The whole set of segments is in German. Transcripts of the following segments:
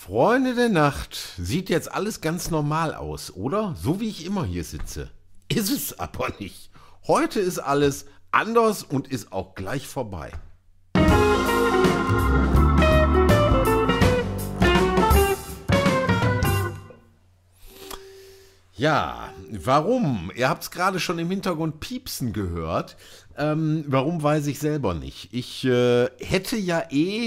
Freunde der Nacht, sieht jetzt alles ganz normal aus, oder? So wie ich immer hier sitze. Ist es aber nicht. Heute ist alles anders und ist auch gleich vorbei. Ja, warum? Ihr habt es gerade schon im Hintergrund piepsen gehört. Warum weiß ich selber nicht. Ich hätte ja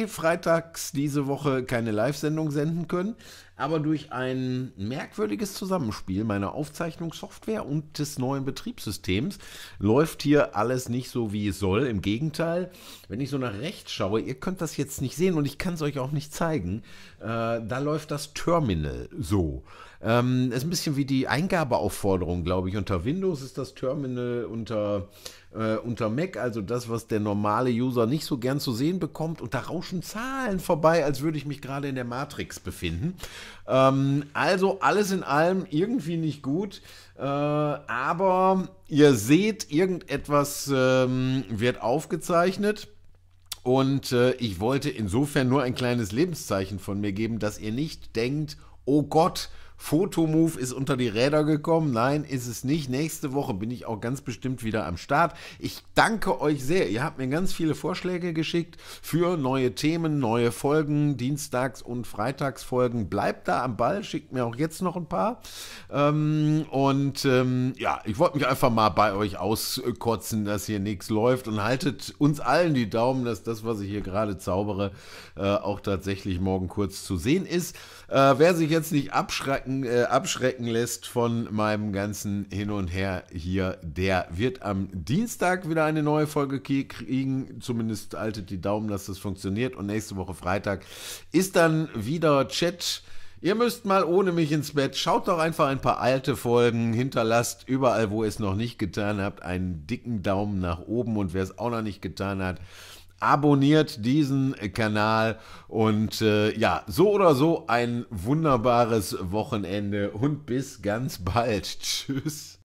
freitags diese Woche keine Live-Sendung senden können, aber durch ein merkwürdiges Zusammenspiel meiner Aufzeichnungssoftware und des neuen Betriebssystems läuft hier alles nicht so, wie es soll. Im Gegenteil, wenn ich so nach rechts schaue, ihr könnt das jetzt nicht sehen und ich kann es euch auch nicht zeigen, da läuft das Terminal so. Ist ein bisschen wie die Eingabeaufforderung, glaube ich. Unter Windows ist das Terminal unter Mac, also das, was der normale User nicht so gern zu sehen bekommt. Und da rauschen Zahlen vorbei, als würde ich mich gerade in der Matrix befinden. Also alles in allem irgendwie nicht gut. Aber ihr seht, irgendetwas wird aufgezeichnet. Und ich wollte insofern nur ein kleines Lebenszeichen von mir geben, dass ihr nicht denkt, oh Gott, Photomove ist unter die Räder gekommen. Nein, ist es nicht. Nächste Woche bin ich auch ganz bestimmt wieder am Start. Ich danke euch sehr. Ihr habt mir ganz viele Vorschläge geschickt für neue Themen, neue Folgen, Dienstags- und Freitagsfolgen. Bleibt da am Ball, schickt mir auch jetzt noch ein paar. Ja, ich wollte mich einfach mal bei euch auskotzen, dass hier nichts läuft und haltet uns allen die Daumen, dass das, was ich hier gerade zaubere, auch tatsächlich morgen kurz zu sehen ist. Wer sich jetzt nicht abschrecken lässt von meinem ganzen Hin und Her hier, der wird am Dienstag wieder eine neue Folge kriegen. Zumindest haltet die Daumen, dass das funktioniert. Und nächste Woche Freitag ist dann wieder Chat. Ihr müsst mal ohne mich ins Bett. Schaut doch einfach ein paar alte Folgen. Hinterlasst überall, wo ihr es noch nicht getan habt, einen dicken Daumen nach oben. Und wer es auch noch nicht getan hat, abonniert diesen Kanal und ja, so oder so ein wunderbares Wochenende und bis ganz bald. Tschüss.